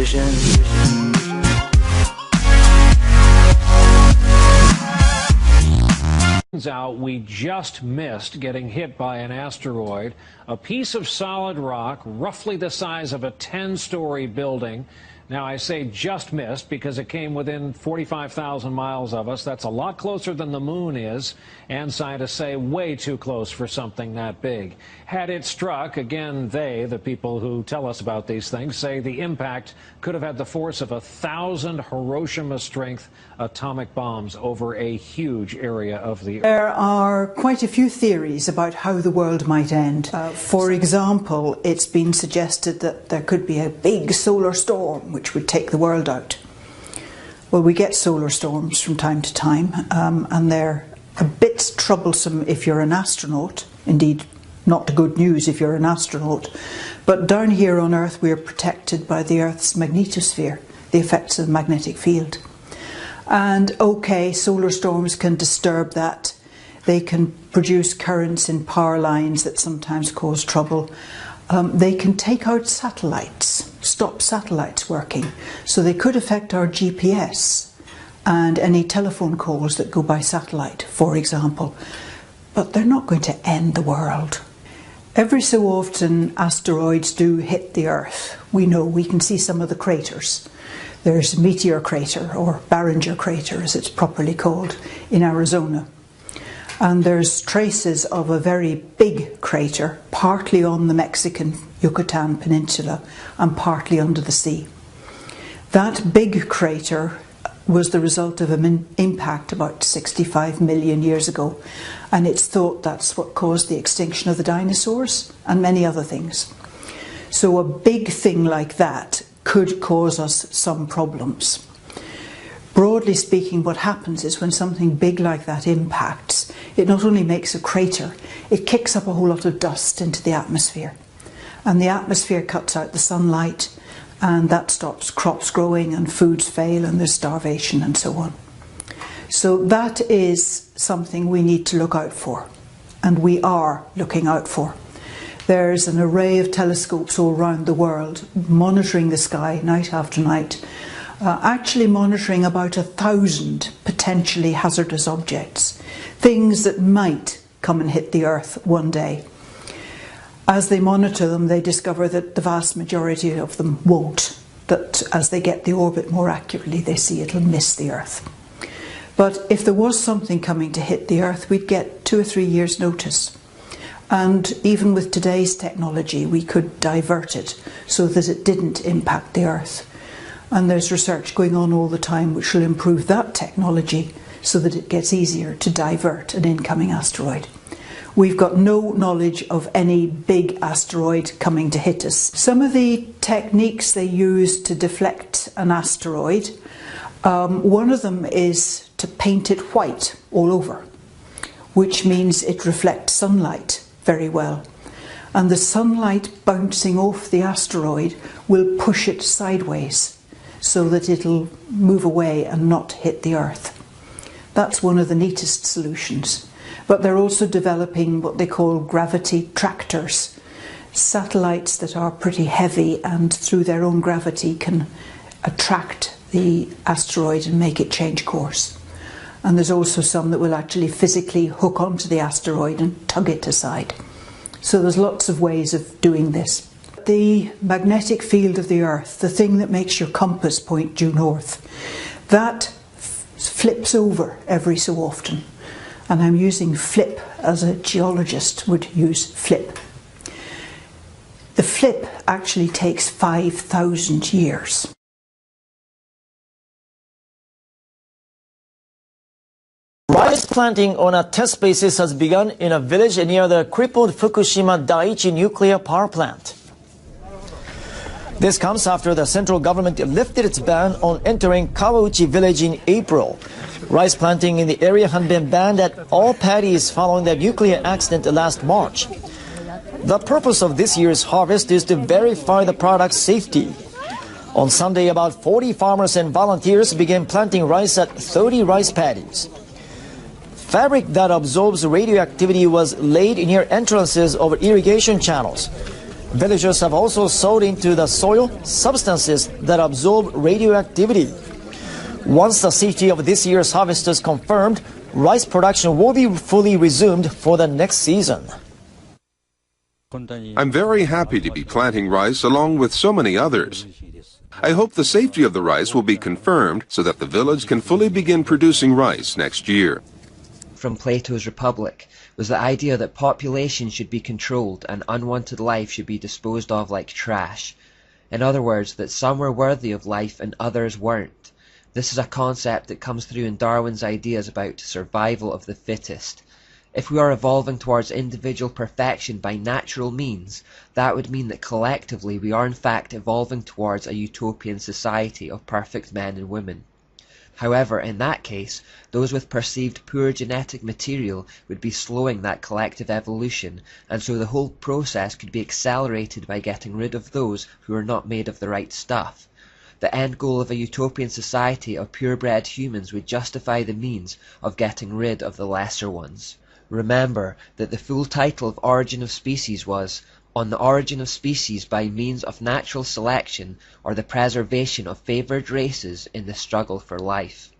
vision. Turns out we just missed getting hit by an asteroid. A piece of solid rock, roughly the size of a 10-story building. Now, I say just missed because it came within 45,000 miles of us. That's a lot closer than the moon is, and scientists say way too close for something that big. Had it struck, again, the people who tell us about these things, say the impact could have had the force of 1,000 Hiroshima-strength atomic bombs over a huge area of the Earth. There are quite a few theories about how the world might end. For example, it's been suggested that there could be a big solar storm which would take the world out. Well, we get solar storms from time to time, and they're a bit troublesome if you're an astronaut. Indeed, not good news if you're an astronaut. But down here on Earth, we are protected by the Earth's magnetosphere, the effects of the magnetic field. And okay, solar storms can disturb that. They can produce currents in power lines that sometimes cause trouble. They can take out satellites, stop satellites working. So they could affect our GPS and any telephone calls that go by satellite, for example. But they're not going to end the world. Every so often asteroids do hit the Earth. We know, we can see some of the craters. There's Meteor Crater, or Barringer Crater as it's properly called, in Arizona. And there's traces of a very big crater, partly on the Mexican Yucatan Peninsula and partly under the sea. That big crater was the result of an impact about 65 million years ago, and it's thought that's what caused the extinction of the dinosaurs and many other things. So a big thing like that could cause us some problems. Broadly speaking, what happens is when something big like that impacts, it not only makes a crater, it kicks up a whole lot of dust into the atmosphere. And the atmosphere cuts out the sunlight, and that stops crops growing and foods fail and there's starvation and so on. So that is something we need to look out for, and we are looking out for. There's an array of telescopes all around the world monitoring the sky night after night, actually monitoring about 1,000 potentially hazardous objects, things that might come and hit the Earth one day. As they monitor them, they discover that the vast majority of them won't, that as they get the orbit more accurately, they see it'll miss the Earth. But if there was something coming to hit the Earth, we'd get 2 or 3 years' notice. And even with today's technology, we could divert it so that it didn't impact the Earth. And there's research going on all the time which will improve that technology so that it gets easier to divert an incoming asteroid. We've got no knowledge of any big asteroid coming to hit us. Some of the techniques they use to deflect an asteroid, one of them is to paint it white all over, which means it reflects sunlight very well. And the sunlight bouncing off the asteroid will push it sideways so that it'll move away and not hit the Earth. That's one of the neatest solutions. But they're also developing what they call gravity tractors, satellites that are pretty heavy and through their own gravity can attract the asteroid and make it change course. And there's also some that will actually physically hook onto the asteroid and tug it aside. So there's lots of ways of doing this. The magnetic field of the Earth, the thing that makes your compass point due north, that flips over every so often. And I'm using flip as a geologist would use flip. The flip actually takes 5,000 years. Rice planting on a test basis has begun in a village near the crippled Fukushima Daiichi nuclear power plant. This comes after the central government lifted its ban on entering Kawauchi village in April. Rice planting in the area had been banned at all paddies following the nuclear accident last March. The purpose of this year's harvest is to verify the product's safety. On Sunday, about 40 farmers and volunteers began planting rice at 30 rice paddies. Fabric that absorbs radioactivity was laid near entrances of irrigation channels. Villagers have also sowed into the soil substances that absorb radioactivity. Once the safety of this year's harvest is confirmed, rice production will be fully resumed for the next season. I'm very happy to be planting rice along with so many others. I hope the safety of the rice will be confirmed so that the village can fully begin producing rice next year. From Plato's Republic was the idea that population should be controlled and unwanted life should be disposed of like trash. In other words, that some were worthy of life and others weren't. This is a concept that comes through in Darwin's ideas about survival of the fittest. If we are evolving towards individual perfection by natural means, that would mean that collectively we are in fact evolving towards a utopian society of perfect men and women. However, in that case, those with perceived poor genetic material would be slowing that collective evolution, and so the whole process could be accelerated by getting rid of those who are not made of the right stuff. The end goal of a utopian society of purebred humans would justify the means of getting rid of the lesser ones. Remember that the full title of Origin of Species was On the Origin of Species by Means of Natural Selection or the Preservation of Favoured Races in the Struggle for Life.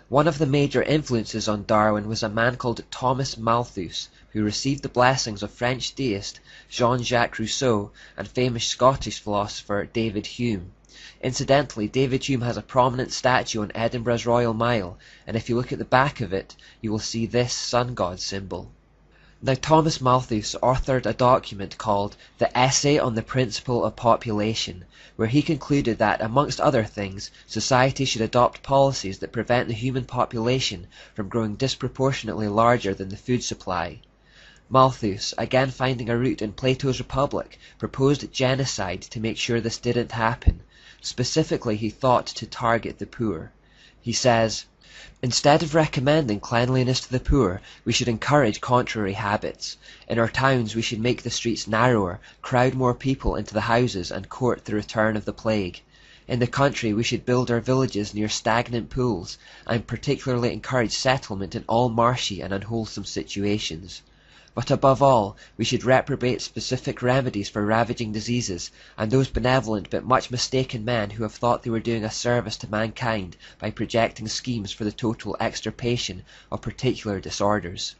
One of the major influences on Darwin was a man called Thomas Malthus, who received the blessings of French deist Jean-Jacques Rousseau and famous Scottish philosopher David Hume. Incidentally, David Hume has a prominent statue on Edinburgh's Royal Mile, and if you look at the back of it, you will see this sun god symbol. Now, Thomas Malthus authored a document called The Essay on the Principle of Population, where he concluded that, amongst other things, society should adopt policies that prevent the human population from growing disproportionately larger than the food supply. Malthus, again finding a root in Plato's Republic, proposed genocide to make sure this didn't happen. Specifically, he thought to target the poor. He says, "Instead of recommending cleanliness to the poor, we should encourage contrary habits. In our towns we should make the streets narrower, crowd more people into the houses and court the return of the plague. In the country we should build our villages near stagnant pools, and particularly encourage settlement in all marshy and unwholesome situations. But above all, we should reprobate specific remedies for ravaging diseases, and those benevolent but much mistaken men who have thought they were doing a service to mankind by projecting schemes for the total extirpation of particular disorders."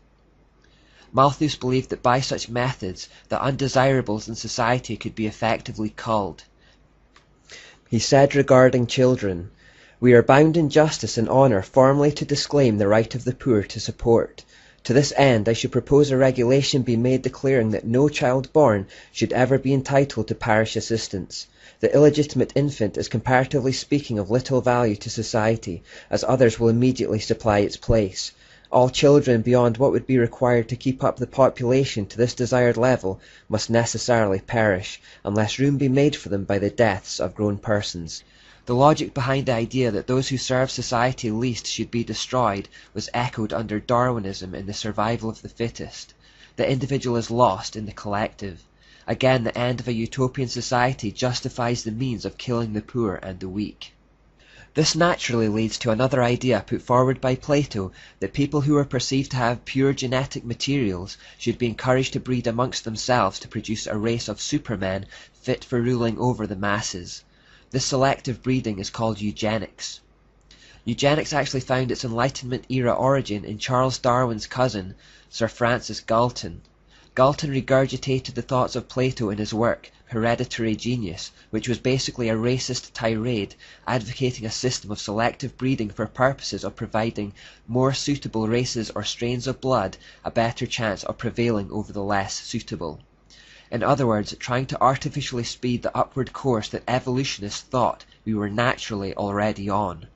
Malthus believed that by such methods the undesirables in society could be effectively culled. He said regarding children, "We are bound in justice and honour formally to disclaim the right of the poor to support. To this end I should propose a regulation be made declaring that no child born should ever be entitled to parish assistance. The illegitimate infant is comparatively speaking of little value to society, as others will immediately supply its place. All children beyond what would be required to keep up the population to this desired level must necessarily perish, unless room be made for them by the deaths of grown persons." The logic behind the idea that those who serve society least should be destroyed was echoed under Darwinism in the survival of the fittest. The individual is lost in the collective. Again, the end of a utopian society justifies the means of killing the poor and the weak. This naturally leads to another idea put forward by Plato, that people who are perceived to have pure genetic materials should be encouraged to breed amongst themselves to produce a race of supermen fit for ruling over the masses. This selective breeding is called eugenics. Eugenics actually found its Enlightenment-era origin in Charles Darwin's cousin, Sir Francis Galton. Galton regurgitated the thoughts of Plato in his work, Hereditary Genius, which was basically a racist tirade advocating a system of selective breeding for purposes of providing more suitable races or strains of blood a better chance of prevailing over the less suitable. In other words, trying to artificially speed the upward course that evolutionists thought we were naturally already on.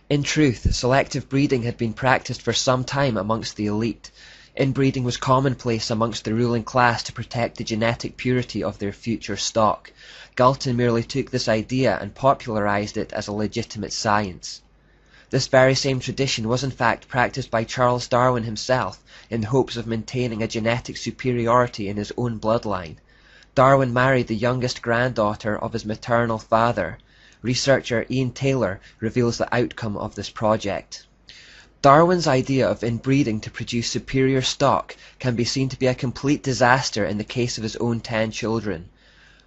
In truth, selective breeding had been practiced for some time amongst the elite. Inbreeding was commonplace amongst the ruling class to protect the genetic purity of their future stock. Galton merely took this idea and popularized it as a legitimate science. This very same tradition was in fact practiced by Charles Darwin himself in hopes of maintaining a genetic superiority in his own bloodline. Darwin married the youngest granddaughter of his maternal father. Researcher Ian Taylor reveals the outcome of this project. Darwin's idea of inbreeding to produce superior stock can be seen to be a complete disaster in the case of his own 10 children.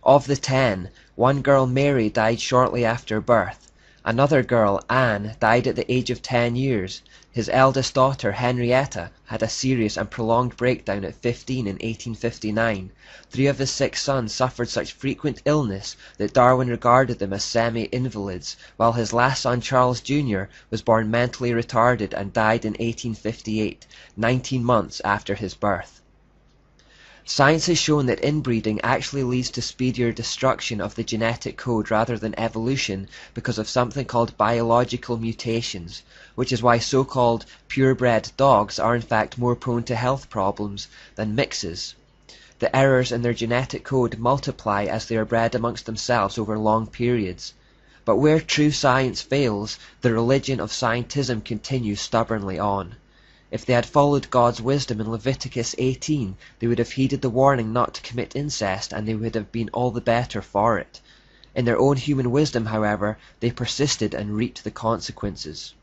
Of the 10, one girl, Mary, died shortly after birth. Another girl, Anne, died at the age of 10 years. His eldest daughter, Henrietta, had a serious and prolonged breakdown at 15 in 1859. 3 of his 6 sons suffered such frequent illness that Darwin regarded them as semi-invalids, while his last son, Charles Jr., was born mentally retarded and died in 1858, 19 months after his birth. Science has shown that inbreeding actually leads to speedier destruction of the genetic code rather than evolution because of something called biological mutations, which is why so-called purebred dogs are in fact more prone to health problems than mixes. The errors in their genetic code multiply as they are bred amongst themselves over long periods. But where true science fails, the religion of scientism continues stubbornly on. If they had followed God's wisdom in Leviticus 18, they would have heeded the warning not to commit incest, and they would have been all the better for it. In their own human wisdom, however, they persisted and reaped the consequences.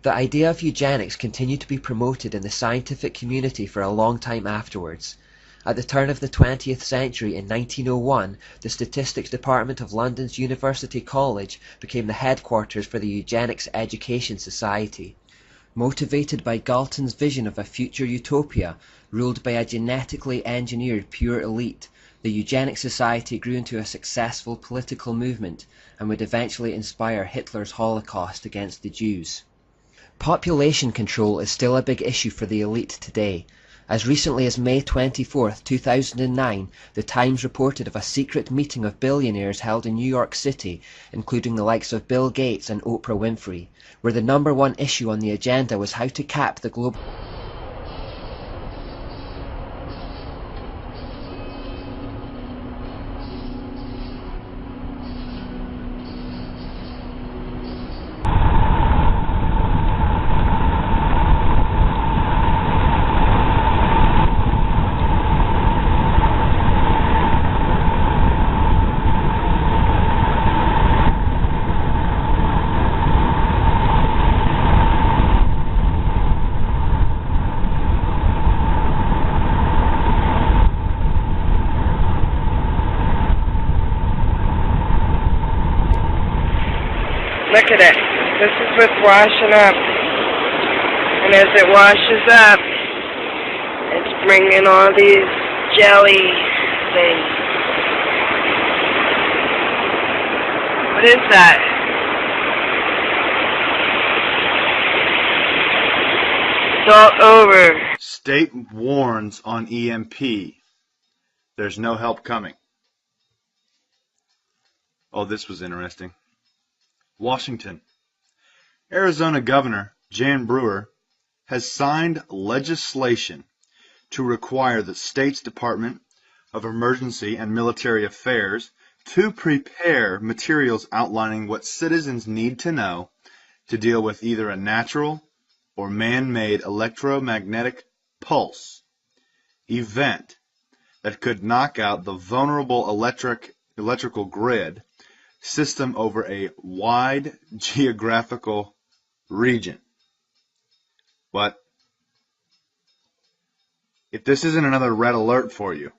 The idea of eugenics continued to be promoted in the scientific community for a long time afterwards. At the turn of the 20th century, in 1901, the Statistics Department of London's University College became the headquarters for the Eugenics Education Society. Motivated by Galton's vision of a future utopia ruled by a genetically engineered pure elite, the Eugenics Society grew into a successful political movement and would eventually inspire Hitler's Holocaust against the Jews. Population control is still a big issue for the elite today. As recently as May 24, 2009, The Times reported of a secret meeting of billionaires held in New York City, including the likes of Bill Gates and Oprah Winfrey, where the #1 issue on the agenda was how to cap the global Look at it. This is what's washing up. And as it washes up, it's bringing all these jelly things. What is that? It's all over. State warns on EMP. There's no help coming. Oh, this was interesting. Washington. Arizona Governor Jan Brewer has signed legislation to require the state's Department of Emergency and Military Affairs to prepare materials outlining what citizens need to know to deal with either a natural or man-made electromagnetic pulse event that could knock out the vulnerable electrical grid system over a wide geographical region. But if this isn't another red alert for you,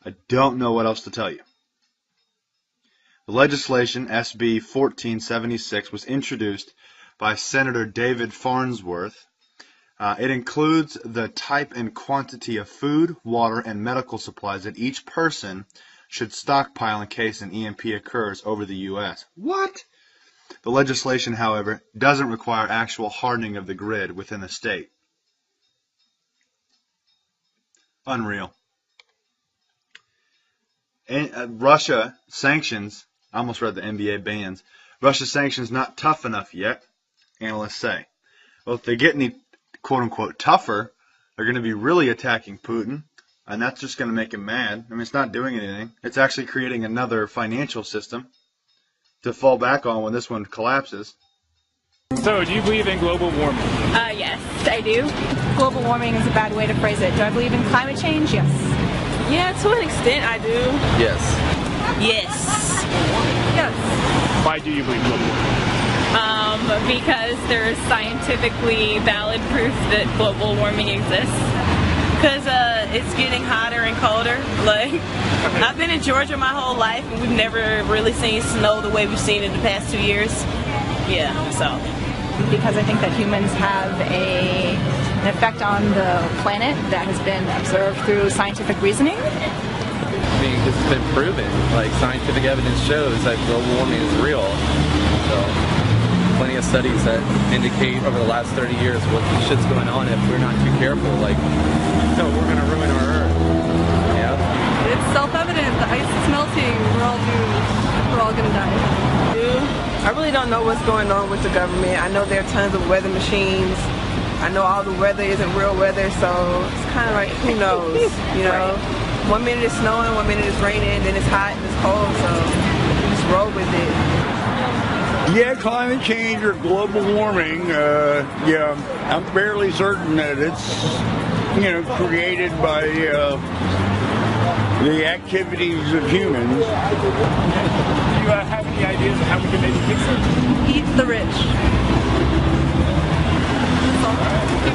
I don't know what else to tell you. The legislation, SB 1476, was introduced by Senator David Farnsworth. It includes the type and quantity of food, water, and medical supplies that each person should stockpile in case an EMP occurs over the U.S. What? The legislation, however, doesn't require actual hardening of the grid within a state. Unreal. And, Russia sanctions, I almost read the NBA bans, Russia sanctions not tough enough yet, analysts say. Well, if they get any quote-unquote tougher, they're going to be really attacking Putin. And that's just going to make him mad. I mean, it's not doing anything. It's actually creating another financial system to fall back on when this one collapses. So, do you believe in global warming? Yes, I do. Global warming is a bad way to phrase it. Do I believe in climate change? Yes. Yeah, to an extent I do. Yes. Yes. Yes. Why do you believe global warming? because there's scientifically valid proof that global warming exists. Because it's getting hotter and colder. Like, I've been in Georgia my whole life, and we've never really seen snow the way we've seen it the past 2 years. Yeah, so. Because I think that humans have an effect on the planet that has been observed through scientific reasoning. I mean, this has been proven. Like, scientific evidence shows that global warming is real. So, plenty of studies that indicate over the last 30 years what shit's going on if we're not too careful. Like, so we're gonna ruin our Earth. Yeah. It's self-evident. The ice is melting. We're all doomed. We're all gonna die. I really don't know what's going on with the government. I know there are tons of weather machines. I know all the weather isn't real weather, so it's kind of like, who knows, you know? Right. 1 minute it's snowing, 1 minute it's raining, then it's hot and it's cold, so just roll with it. Yeah, climate change or global warming, yeah, I'm fairly certain that it's, you know, created by the activities of humans. Do you have any ideas of how we can maybe fix it? Eat the rich.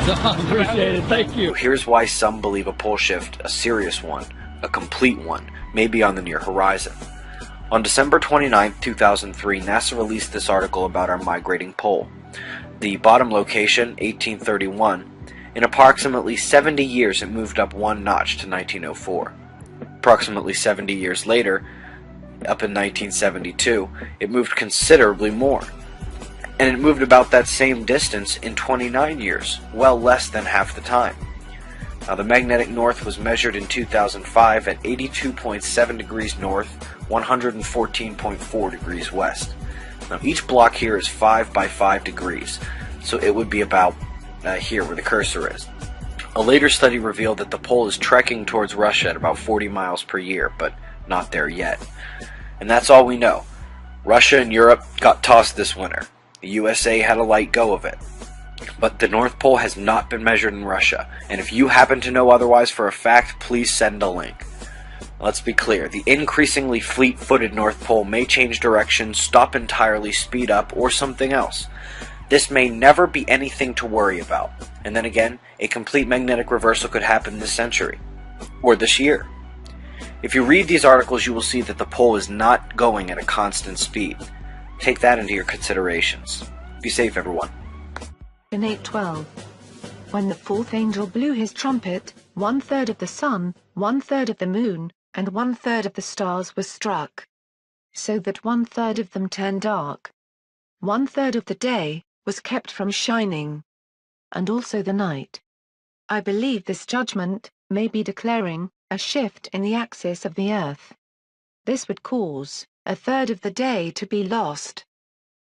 Appreciate it. Thank you. Here's why some believe a pole shift, a serious one, a complete one, may be on the near horizon. On December 29, 2003, NASA released this article about our migrating pole. The bottom location, 1831. In approximately 70 years, it moved up one notch to 1904. Approximately 70 years later, up in 1972, it moved considerably more. And it moved about that same distance in 29 years, well less than half the time. Now, the magnetic north was measured in 2005 at 82.7 degrees north, 114.4 degrees west. Now, each block here is 5 by 5 degrees, so it would be about here where the cursor is. A later study revealed that the pole is trekking towards Russia at about 40 miles per year, but not there yet. And that's all we know. Russia and Europe got tossed this winter. The USA had a light go of it. But the North Pole has not been measured in Russia, and if you happen to know otherwise for a fact, please send a link. Let's be clear, the increasingly fleet-footed North Pole may change direction, stop entirely, speed up, or something else. This may never be anything to worry about, and then again, a complete magnetic reversal could happen this century, or this year. If you read these articles, you will see that the pole is not going at a constant speed. Take that into your considerations. Be safe, everyone. In 8:12, when the fourth angel blew his trumpet, 1/3 of the sun, 1/3 of the moon, and 1/3 of the stars was struck, so that 1/3 of them turned dark. 1/3 of the day was kept from shining, and also the night. I believe this judgment may be declaring a shift in the axis of the earth. This would cause 1/3 of the day to be lost,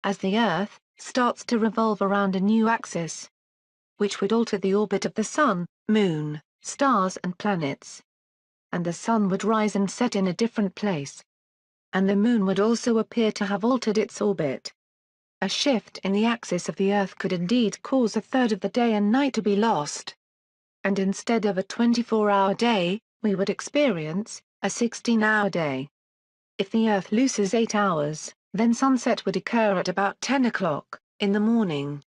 as the earth starts to revolve around a new axis, which would alter the orbit of the sun, moon, stars and planets. And the sun would rise and set in a different place. And the moon would also appear to have altered its orbit. A shift in the axis of the earth could indeed cause 1/3 of the day and night to be lost. And instead of a 24-hour day, we would experience a 16-hour day. If the earth loses 8 hours, then sunset would occur at about 10 o'clock in the morning.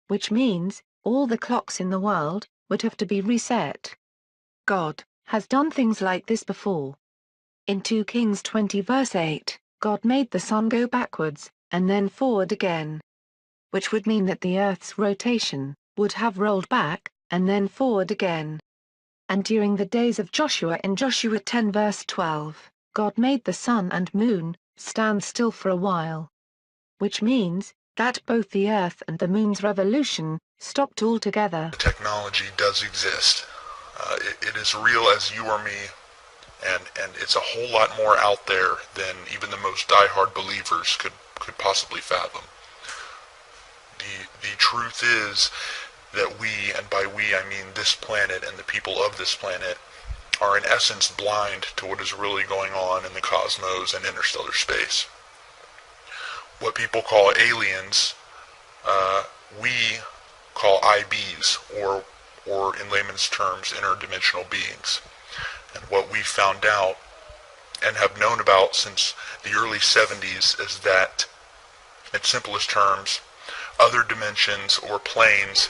Which means, all the clocks in the world would have to be reset. God has done things like this before. In 2 Kings 20 verse 8, God made the sun go backwards, and then forward again. Which would mean that the earth's rotation would have rolled back, and then forward again. And during the days of Joshua in Joshua 10 verse 12, God made the sun and moon stand still for a while. Which means that both the earth and the moon's revolution stopped altogether. Technology does exist. It is real as you or me, and it's a whole lot more out there than even the most diehard believers could possibly fathom. The truth is that we, and by we I mean this planet and the people of this planet, are in essence blind to what is really going on in the cosmos and interstellar space. What people call aliens, we call IBs, or in layman's terms, interdimensional beings. And what we found out and have known about since the early 70s is that in simplest terms, other dimensions or planes,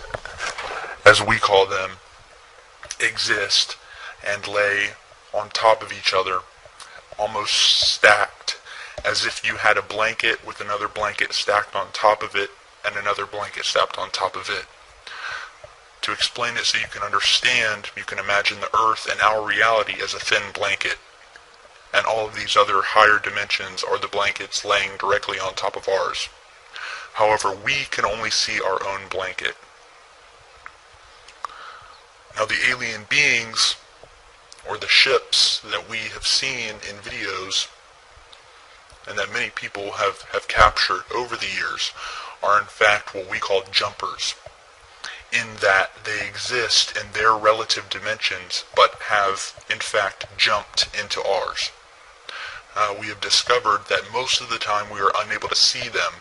as we call them, exist and lay on top of each other, almost stacked, as if you had a blanket with another blanket stacked on top of it and another blanket stacked on top of it. To explain it so you can understand, you can imagine the Earth and our reality as a thin blanket, and all of these other higher dimensions are the blankets laying directly on top of ours. However, we can only see our own blanket. Now the alien beings, or the ships that we have seen in videos, and that many people have captured over the years, are in fact what we call jumpers, in that they exist in their relative dimensions, but have in fact jumped into ours. We have discovered that most of the time we are unable to see them,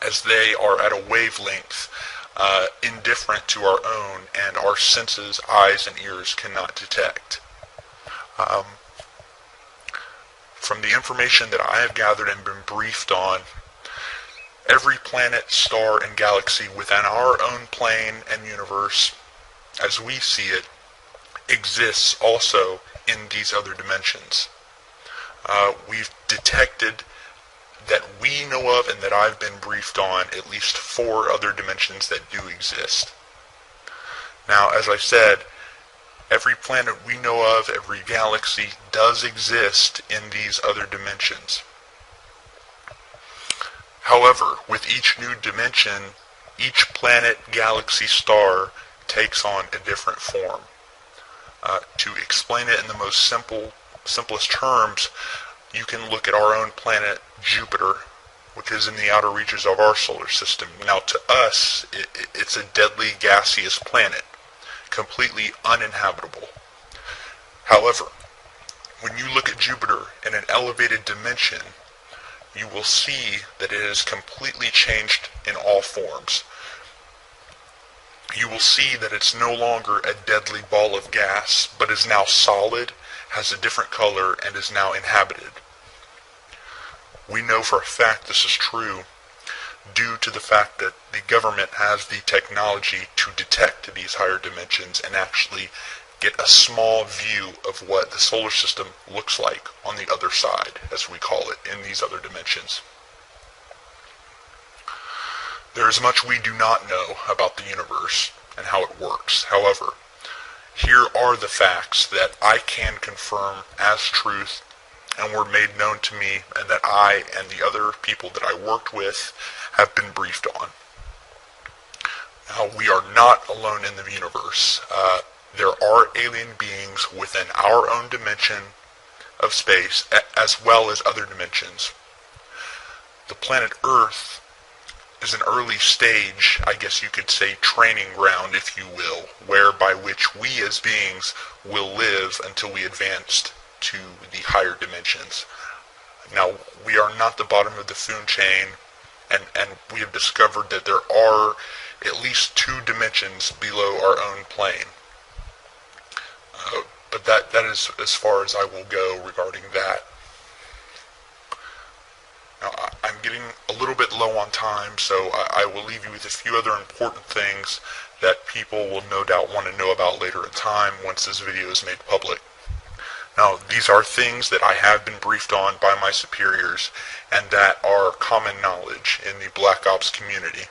as they are at a wavelength indifferent to our own, and our senses, eyes and ears cannot detect. From the information that I have gathered and been briefed on, every planet, star, and galaxy within our own plane and universe, as we see it, exists also in these other dimensions. We've detected that we know of and that I've been briefed on at least 4 other dimensions that do exist. Now, as I said, every planet we know of, every galaxy does exist in these other dimensions. However, with each new dimension, each planet, galaxy, star takes on a different form. To explain it in the most simplest terms, you can look at our own planet, Jupiter, which is in the outer reaches of our solar system. Now, to us, it's a deadly gaseous planet, completely uninhabitable. However, when you look at Jupiter in an elevated dimension, you will see that it has completely changed in all forms. You will see that it's no longer a deadly ball of gas, but is now solid, has a different color, and is now inhabited. We know for a fact this is true due to the fact that the government has the technology to detect these higher dimensions and actually get a small view of what the solar system looks like on the other side, as we call it, in these other dimensions. There is much we do not know about the universe and how it works. However, here are the facts that I can confirm as truth and were made known to me, and that I and the other people that I worked with have been briefed on. Now, we are not alone in the universe. There are alien beings within our own dimension of space, as well as other dimensions. The planet Earth is an early stage, I guess you could say, training ground, if you will, whereby which we as beings will live until we advance to the higher dimensions. Now, we are not the bottom of the food chain, and we have discovered that there are at least 2 dimensions below our own plane. But that is as far as I will go regarding that. Now, I'm getting a little bit low on time, so I will leave you with a few other important things that people will no doubt want to know about later in time once this video is made public. Now, these are things that I have been briefed on by my superiors and that are common knowledge in the Black Ops community.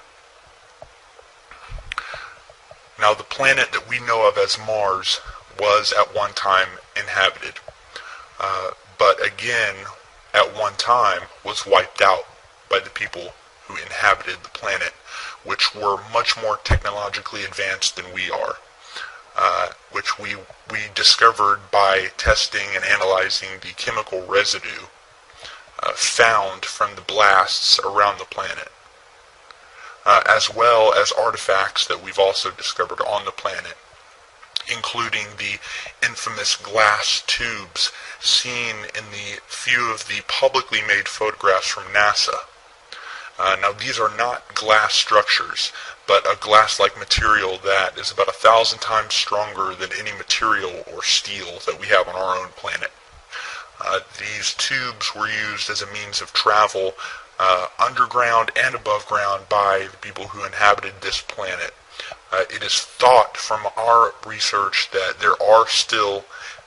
Now, the planet that we know of as Mars was at one time inhabited, but again, at one time was wiped out by the people who inhabited the planet, which were much more technologically advanced than we are. Which we discovered by testing and analyzing the chemical residue found from the blasts around the planet, as well as artifacts that we've also discovered on the planet, including the infamous glass tubes seen in the few of the publicly made photographs from NASA. Now, these are not glass structures, but a glass-like material that is about 1,000 times stronger than any material or steel that we have on our own planet. These tubes were used as a means of travel underground and above ground by the people who inhabited this planet. It is thought from our research that there are still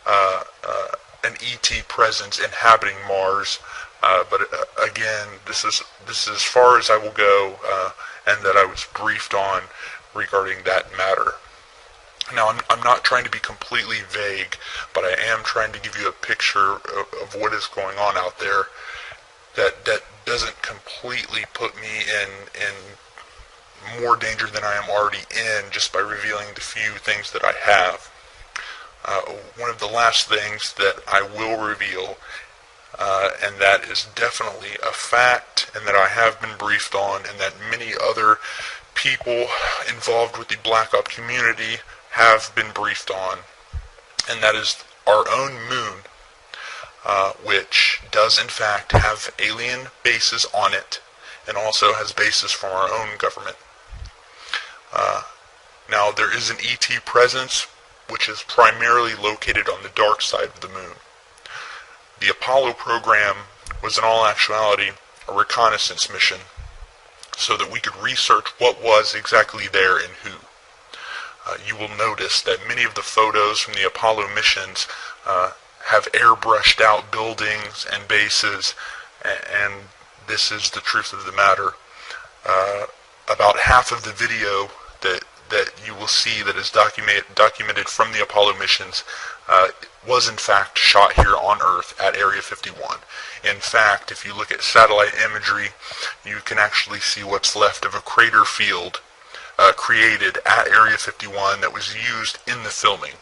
an ET presence inhabiting Mars, but again, this is as far as I will go, and that I was briefed on regarding that matter. Now, I'm not trying to be completely vague, but I am trying to give you a picture of what is going on out there that doesn't completely put me in more danger than I am already in just by revealing the few things that I have. One of the last things that I will reveal, and that is definitely a fact, and that I have been briefed on, and that many other people involved with the Black Op community have been briefed on, and that is our own moon, which does in fact have alien bases on it, and also has bases from our own government. Now, there is an ET presence, which is primarily located on the dark side of the moon. The Apollo program was in all actuality a reconnaissance mission, so that we could research what was exactly there and who. You will notice that many of the photos from the Apollo missions have airbrushed out buildings and bases, and this is the truth of the matter. About half of the video that you will see that is documented from the Apollo missions was in fact shot here on Earth at Area 51. In fact, if you look at satellite imagery, you can actually see what's left of a crater field created at Area 51 that was used in the filming.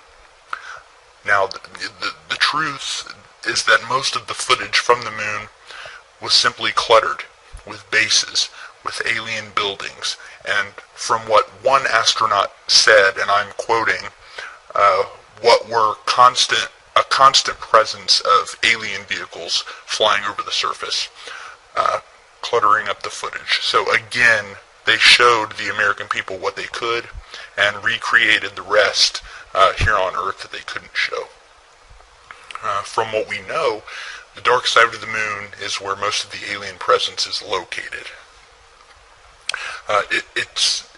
Now, the truth is that most of the footage from the moon was simply cluttered with bases, with alien buildings, and from what one astronaut said, and I'm quoting, what were a constant presence of alien vehicles flying over the surface, cluttering up the footage. So again, they showed the American people what they could and recreated the rest here on Earth that they couldn't show. From what we know, the dark side of the moon is where most of the alien presence is located.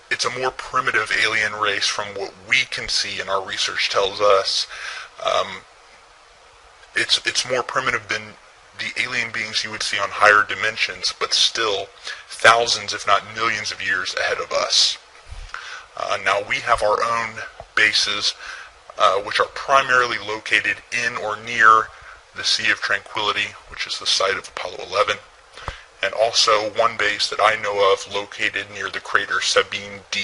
It's a more primitive alien race from what we can see, and our research tells us. It's more primitive than the alien beings you would see on higher dimensions, but still thousands, if not millions of years ahead of us. Now, we have our own bases, which are primarily located in or near the Sea of Tranquility, which is the site of Apollo 11, and also one base that I know of located near the crater Sabine D.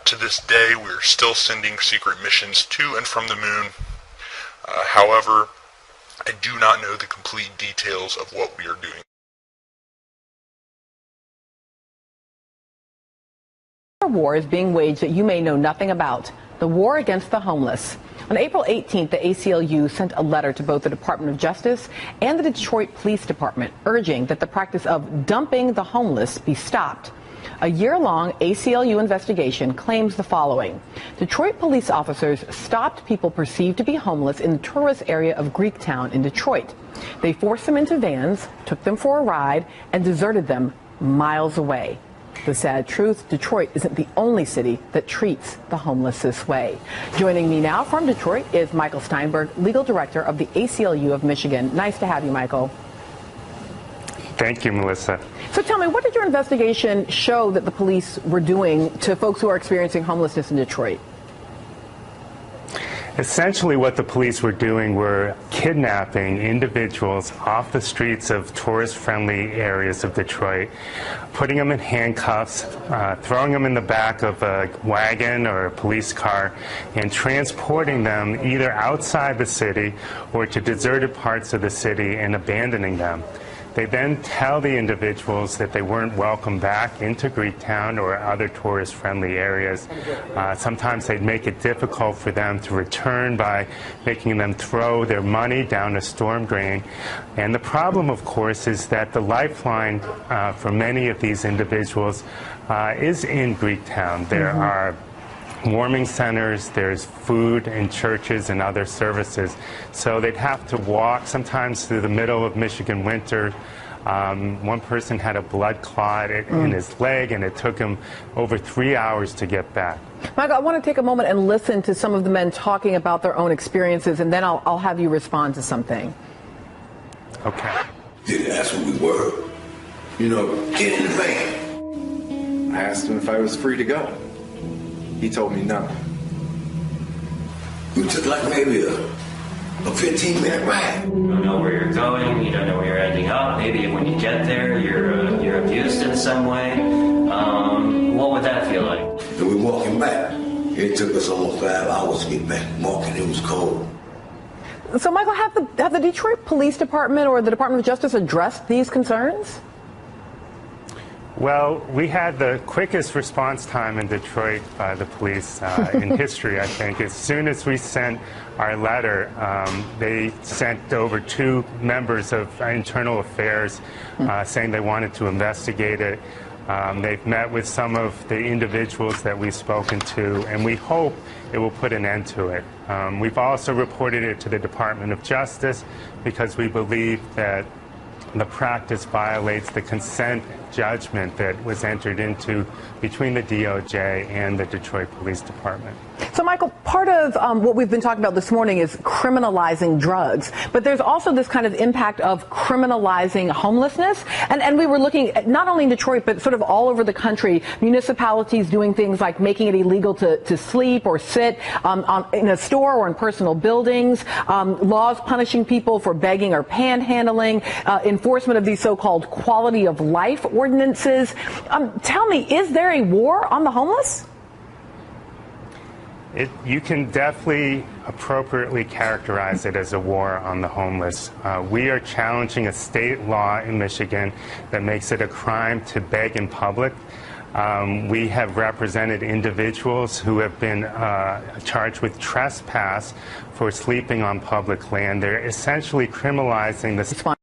To this day, we are still sending secret missions to and from the moon. However, I do not know the complete details of what we are doing. A war is being waged that you may know nothing about, the war against the homeless. On April 18th, the ACLU sent a letter to both the Department of Justice and the Detroit Police Department urging that the practice of dumping the homeless be stopped. A year-long ACLU investigation claims the following. Detroit police officers stopped people perceived to be homeless in the tourist area of Greektown in Detroit. They forced them into vans, took them for a ride, and deserted them miles away. The sad truth, Detroit isn't the only city that treats the homeless this way. Joining me now from Detroit is Michael Steinberg, legal director of the ACLU of Michigan. Nice to have you, Michael. Thank you, Melissa. So tell me, what did your investigation show that the police were doing to folks who are experiencing homelessness in Detroit? Essentially, what the police were doing were kidnapping individuals off the streets of tourist-friendly areas of Detroit, putting them in handcuffs, throwing them in the back of a wagon or a police car, and transporting them either outside the city or to deserted parts of the city and abandoning them. They then tell the individuals that they weren't welcome back into Greektown or other tourist-friendly areas. Sometimes they'd make it difficult for them to return by making them throw their money down a storm drain. And the problem, of course, is that the lifeline for many of these individuals is in Greektown. There are warming centers, there's food and churches and other services. So they'd have to walk sometimes through the middle of Michigan winter One person had a blood clot in his leg, and it took him over 3 hours to get back. Michael, I want to take a moment and listen to some of the men talking about their own experiences, and then I'll have you respond to something. Okay. Didn't ask who we were. You know, get in the van. I asked him if I was free to go. He told me no. You took like maybe a 15-minute ride. You don't know where you're going. You don't know where you're ending up. Maybe when you get there, you're abused in some way. What would that feel like? And we're walking back. It took us almost 5 hours to get back. Walking, it was cold. So, Michael, have the Detroit Police Department or the Department of Justice addressed these concerns? Well, we had the quickest response time in Detroit by the police in history, I think. As soon as we sent our letter, they sent over 2 members of Internal Affairs saying they wanted to investigate it. They've met with some of the individuals that we've spoken to, and we hope it will put an end to it. We've also reported it to the Department of Justice because we believe that the practice violates the consent judgment that was entered into between the DOJ and the Detroit Police Department. So, Michael, part of what we've been talking about this morning is criminalizing drugs, but there's also this kind of impact of criminalizing homelessness. And we were looking at not only in Detroit, but sort of all over the country, municipalities doing things like making it illegal to sleep or sit in a store or in personal buildings, laws punishing people for begging or panhandling, enforcement of these so-called quality of life ordinances. Tell me, is there a war on the homeless? You can definitely appropriately characterize it as a war on the homeless. We are challenging a state law in Michigan that makes it a crime to beg in public. We have represented individuals who have been charged with trespass for sleeping on public land. They're essentially criminalizing the